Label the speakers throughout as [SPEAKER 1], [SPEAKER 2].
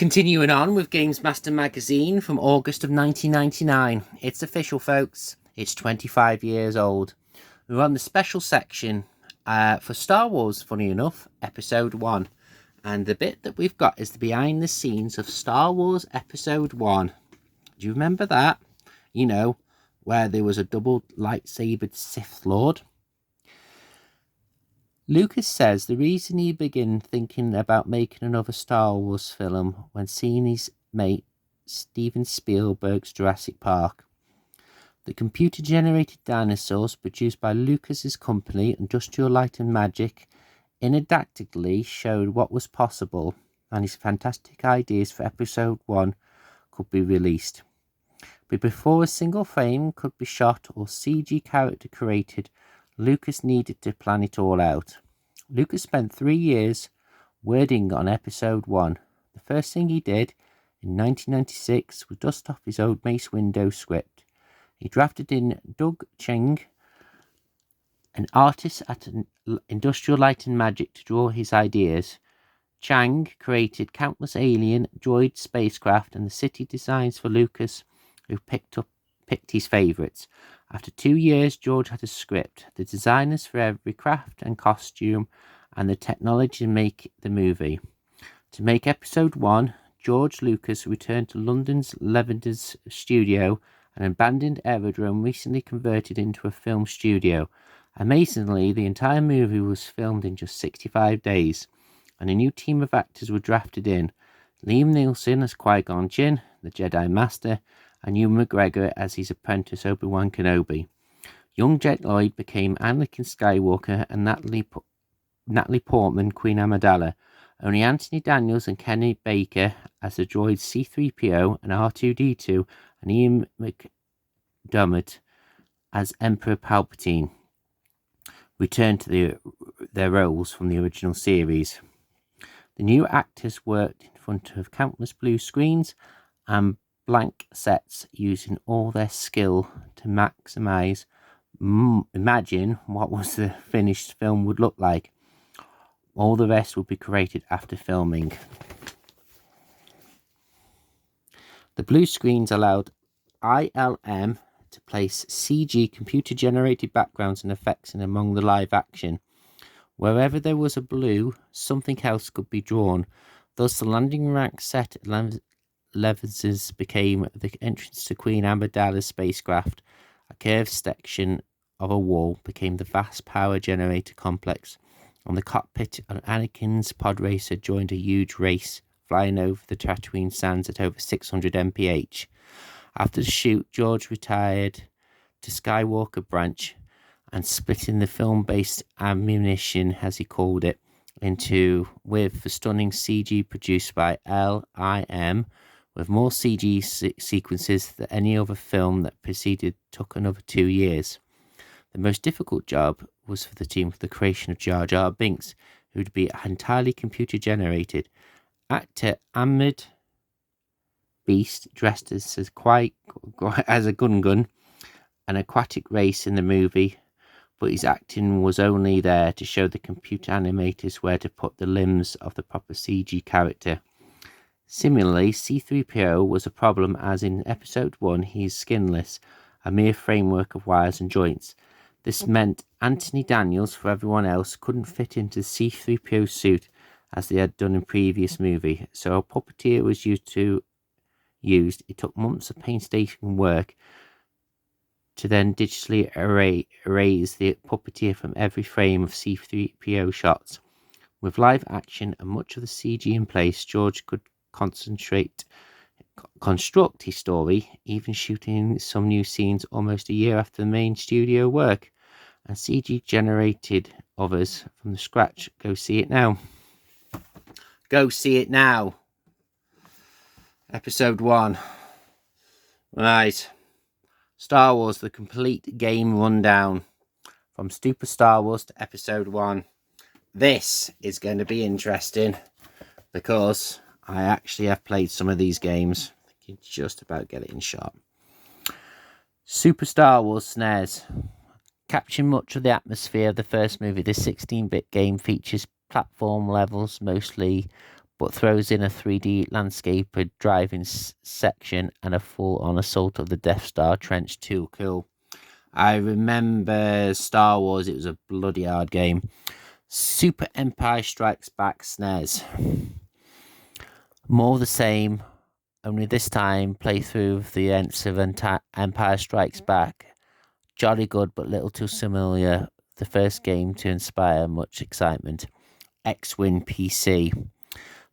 [SPEAKER 1] Continuing on with Gamesmaster magazine from August of 1999. It's official, folks. It's 25 years old. We're on the special section for Star Wars, funny enough, Episode 1. And the bit that we've got is the behind the scenes of Star Wars Episode 1. Do you remember that? You know, where there was a double lightsabered Sith Lord. Lucas says the reason he began thinking about making another Star Wars film when seeing his mate Steven Spielberg's Jurassic Park. The computer-generated dinosaurs produced by Lucas's company, Industrial Light and Magic, inadvertently showed what was possible, and his fantastic ideas for Episode 1 could be released. But before a single frame could be shot or CG character created, Lucas needed to plan it all out. Lucas spent 3 years wording on Episode 1. The first thing he did in 1996 was dust off his old Mace Windu script. He drafted in Doug Cheng, an artist at Industrial Light and Magic, to draw his ideas. Chang created countless alien, droid spacecraft and the city designs for Lucas, who picked his favourites. After 2 years, George had a script, the designers for every craft and costume, and the technology to make the movie. To make Episode 1, George Lucas returned to London's Levender's studio, an abandoned aerodrome recently converted into a film studio. Amazingly, the entire movie was filmed in just 65 days, and a new team of actors were drafted in. Liam Neeson as Qui-Gon Jinn, the Jedi Master, and Ewan McGregor as his apprentice Obi-Wan Kenobi. Young Jet Lloyd became Anakin Skywalker and Natalie Portman Queen Amidala. Only Anthony Daniels and Kenny Baker as the droids C-3PO and R2-D2, and Ian McDermott as Emperor Palpatine returned to their roles from the original series. The new actors worked in front of countless blue screens and blank sets, using all their skill to maximize. Imagine what was the finished film would look like. All the rest would be created after filming. The blue screens allowed ILM to place CG computer-generated backgrounds and effects in among the live action. Wherever there was a blue, something else could be drawn. Thus, the landing rack set at Levender's became the entrance to Queen Amidala's spacecraft. A curved section of a wall became the vast power generator complex, and the cockpit of Anakin's pod racer joined a huge race, flying over the Tatooine sands at over 600 mph. After the shoot, George retired to Skywalker Branch and splitting the film-based ammunition, as he called it, with the stunning CG produced by LIM, with more CG sequences than any other film that preceded took another 2 years. The most difficult job was for the team for the creation of Jar Jar Binks, who would be entirely computer-generated. Actor Ahmed Beast dressed as a Gungan, an aquatic race in the movie, but his acting was only there to show the computer animators where to put the limbs of the proper CG character. Similarly, C-3PO was a problem, as in Episode 1 he is skinless, a mere framework of wires and joints. This meant Anthony Daniels, for everyone else, couldn't fit into the C-3PO suit as they had done in previous movie, so a puppeteer was used. It took months of painstaking work to then digitally erase the puppeteer from every frame of C-3PO shots. With live action and much of the CG in place, George could construct his story, even shooting some new scenes almost a year after the main studio work, and CG generated others from the scratch. Go see it now. Go see it now. Episode 1. Right. Star Wars, the complete game rundown. From Super Star Wars to Episode 1. This is going to be interesting because I actually have played some of these games. I can just about get it in shot. Super Star Wars SNES. Capturing much of the atmosphere of the first movie, this 16-bit game features platform levels, mostly but throws in a 3D landscape, a driving section, and a full-on assault of the Death Star trench too. Cool. I remember Star Wars, it was a bloody hard game. Super Empire Strikes Back SNES. More the same, only this time playthrough of the ends of Empire Strikes Back. Jolly good, but little too similar. The first game to inspire much excitement. X-Wing PC.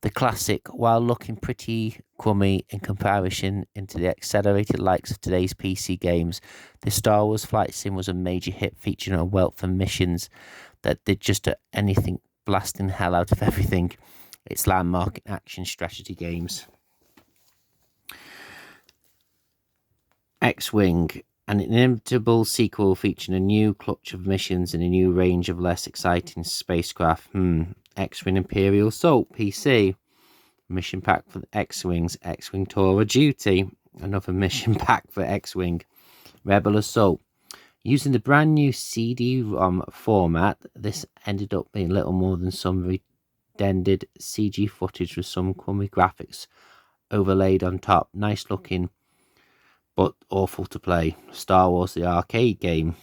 [SPEAKER 1] The classic, while looking pretty crummy in comparison into the accelerated likes of today's PC games, the Star Wars flight sim was a major hit, featuring a wealth of missions that did just anything, blasting hell out of everything. It's landmark in action strategy games. X-Wing, an inimitable sequel featuring a new clutch of missions and a new range of less exciting spacecraft. X-Wing Imperial Assault PC. Mission pack for the X-Wings. X-Wing Tour of Duty. Another mission pack for X-Wing. Rebel Assault. Using the brand new CD-ROM format, this ended up being little more than some rendered CG footage with some crummy graphics overlaid on top. Nice looking, but awful to play. Star Wars the arcade game.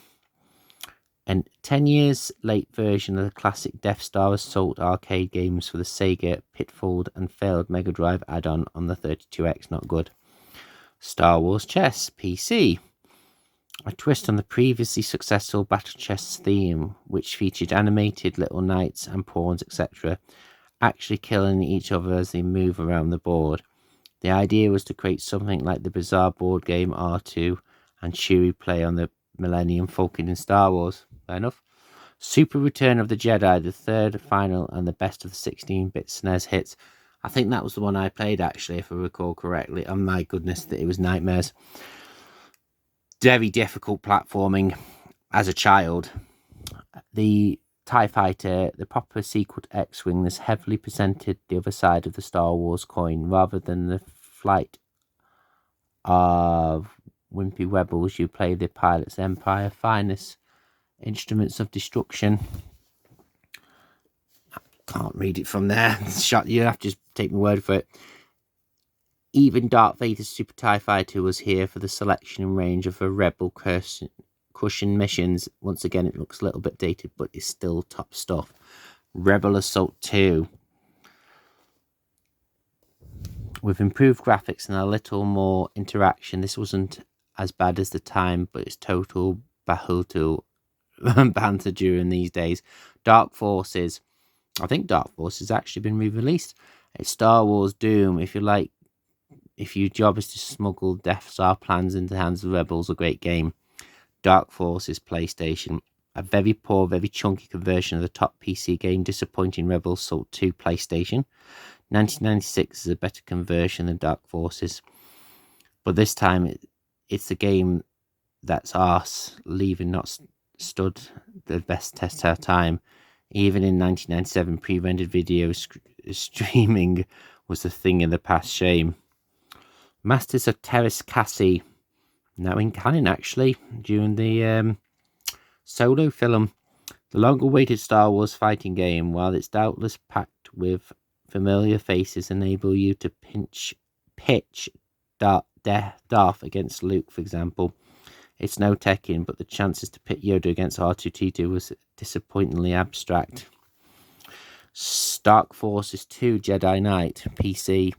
[SPEAKER 1] And 10 years late version of the classic Death Star Assault arcade games for the Sega pitfalled and failed Mega Drive add-on on the 32X. Not good. Star Wars Chess PC. A twist on the previously successful Battle Chess theme, which featured animated little knights and pawns, etc., actually killing each other as they move around the board. The idea was to create something like the bizarre board game R2 and Chewie play on the Millennium Falcon in Star Wars. Fair enough. Super Return of the Jedi, the third, final, and the best of the 16-bit SNES hits. I think that was the one I played, actually, if I recall correctly. And my goodness, that it was nightmares. Very difficult platforming as a child. The TIE Fighter, the proper sequel to X-Wing, this heavily presented the other side of the Star Wars coin. Rather than the flight of wimpy rebels, you play the pilot's empire, finest instruments of destruction. I can't read it from there. You have to just take my word for it. Even Darth Vader's Super TIE Fighter was here for the selection and range of the rebel crushing missions. Once again, it looks a little bit dated, but it's still top stuff. Rebel Assault 2. With improved graphics and a little more interaction, this wasn't as bad as the time, but it's total bahutu banter during these days. Dark Forces. I think Dark Forces has actually been re-released. It's Star Wars Doom. If your job is to smuggle Death Star plans into the hands of the rebels, a great game. Dark Forces PlayStation. A very poor, very chunky conversion of the top PC game, disappointing Rebel Assault 2 PlayStation. 1996 is a better conversion than Dark Forces. But this time, it's the game that's arse, leaving not stood the best test of time. Even in 1997, pre-rendered video streaming was a thing in the past. Shame. Masters of Terras Cassie, now in canon actually, during the Solo film. The long-awaited Star Wars fighting game, while it's doubtless packed with familiar faces, enable you to pitch Darth against Luke, for example. It's no Tekken, but the chances to pit Yoda against R2-D2 was disappointingly abstract. Dark Forces 2 Jedi Knight PC.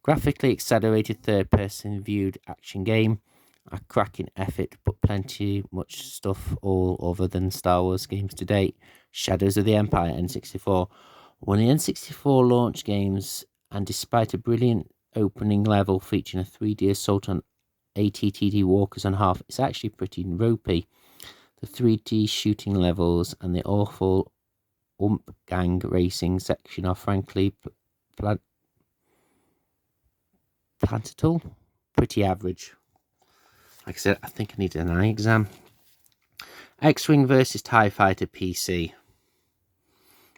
[SPEAKER 1] Graphically accelerated third-person viewed action game. A cracking effort, but plenty much stuff all other than Star Wars games to date. Shadows of the Empire N64. One of the N64 launch games, and despite a brilliant opening level featuring a 3D assault on ATTD walkers on half, it's actually pretty ropey. The 3D shooting levels and the awful gang racing section are frankly plantital, pretty average. Like I said, I think I need an eye exam. X-Wing versus TIE Fighter PC.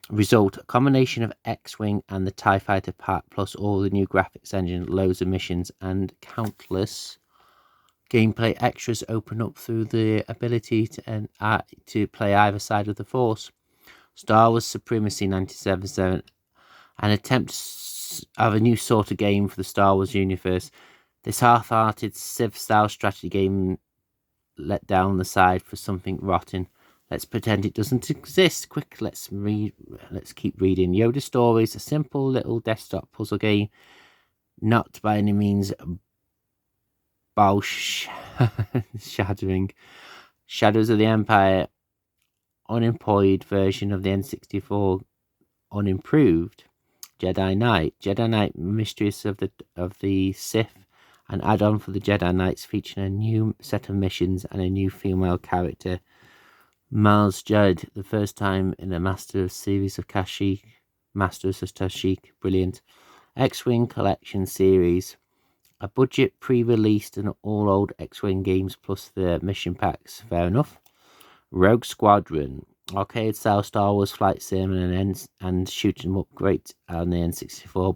[SPEAKER 1] Result, a combination of X-Wing and the TIE Fighter pack, plus all the new graphics engine, loads of missions, and countless gameplay extras open up through the ability to play either side of the Force. Star Wars Supremacy 1977, an attempt a new sort of game for the Star Wars universe. This half-hearted Civ-style strategy game let down the side for something rotten. Let's pretend it doesn't exist. Quick, let's keep reading. Yoda Stories, a simple little desktop puzzle game, not by any means shattering. Shadows of the Empire, unemployed version of the N64, unimproved. Jedi Knight, Mysteries of the Sith, an add-on for the Jedi Knights featuring a new set of missions and a new female character, Miles Judd, the first time in a Master series of Kashyyyk, Masters of Kashyyyk, brilliant. X-Wing Collection series, a budget pre-released and all old X-Wing games plus the mission packs, fair enough. Rogue Squadron, arcade style Star Wars flight sim and shoot 'em up great on the N64,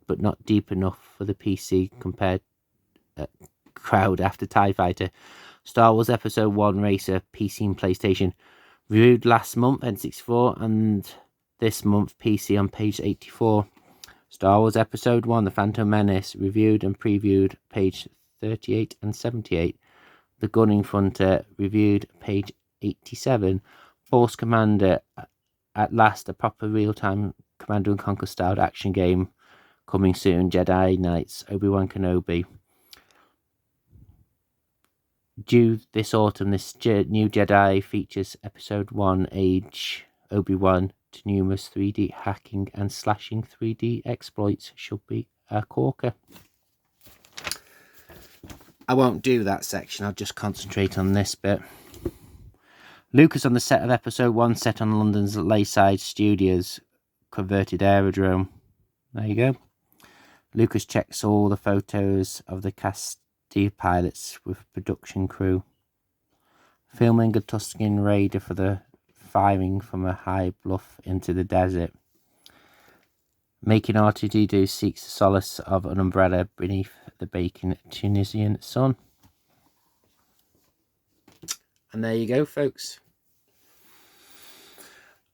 [SPEAKER 1] but not deep enough for the PC compared crowd after TIE Fighter. Star Wars Episode 1 Racer, PC and PlayStation, reviewed last month N64 and this month PC on page 84. Star Wars Episode 1 The Phantom Menace, reviewed and previewed page 38 and 78. The Gunning Frontier, reviewed page 87. Force Commander, at last a proper real-time Command & Conquer styled action game, coming soon. Jedi Knights, Obi-Wan Kenobi. Due this autumn, this new Jedi features Episode 1 Age Obi-Wan to numerous 3D hacking and slashing 3D exploits. Should be a corker. I won't do that section, I'll just concentrate on this bit. Lucas on the set of Episode 1, set on London's Layside Studios converted aerodrome. There you go. Lucas checks all the photos of the Castile pilots with production crew. Filming a Tuscan Raider for the firing from a high bluff into the desert. Making R2-D2 seeks the solace of an umbrella beneath the baking Tunisian sun. And there you go, folks.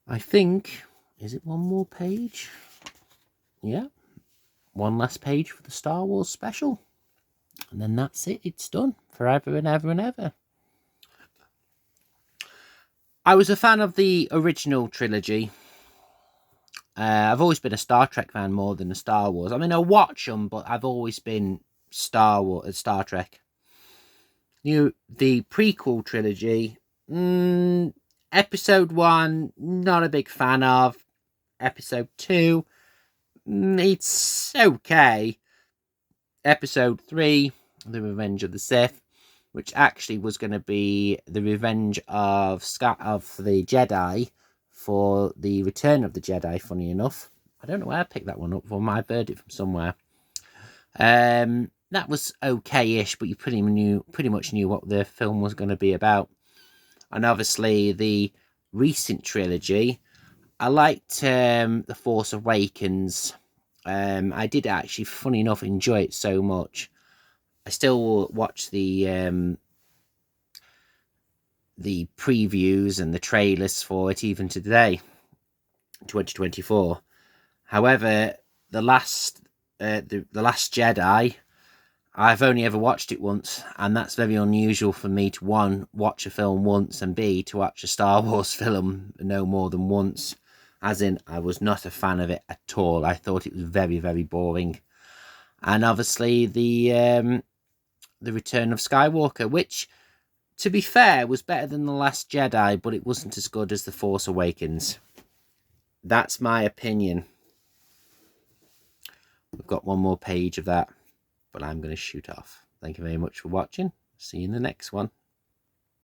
[SPEAKER 1] I think, is it one more page? Yeah. One last page for the Star Wars special. And then that's it. It's done. Forever and ever and ever. I was a fan of the original trilogy. I've always been a Star Trek fan more than a Star Wars. I mean, I watch them, but I've always been Star Trek. The prequel trilogy, Episode 1, not a big fan of. Episode 2, it's okay. Episode 3, The Revenge of the Sith, which actually was going to be the revenge of the Jedi for the Return of the Jedi, funny enough. I don't know where I picked that one up from. I've heard it from somewhere. That was okay-ish, but you pretty much knew what the film was going to be about. And obviously, the recent trilogy, I liked The Force Awakens. I did actually, funny enough, enjoy it so much. I still watch the previews and the trailers for it even today, 2024. However, the last Jedi, I've only ever watched it once, and that's very unusual for me to, one, watch a film once, and B, to watch a Star Wars film no more than once. As in, I was not a fan of it at all. I thought it was very, very boring. And obviously the Return of Skywalker, which, to be fair, was better than The Last Jedi, but it wasn't as good as The Force Awakens. That's my opinion. We've got one more page of that, but I'm going to shoot off. Thank you very much for watching. See you in the next one.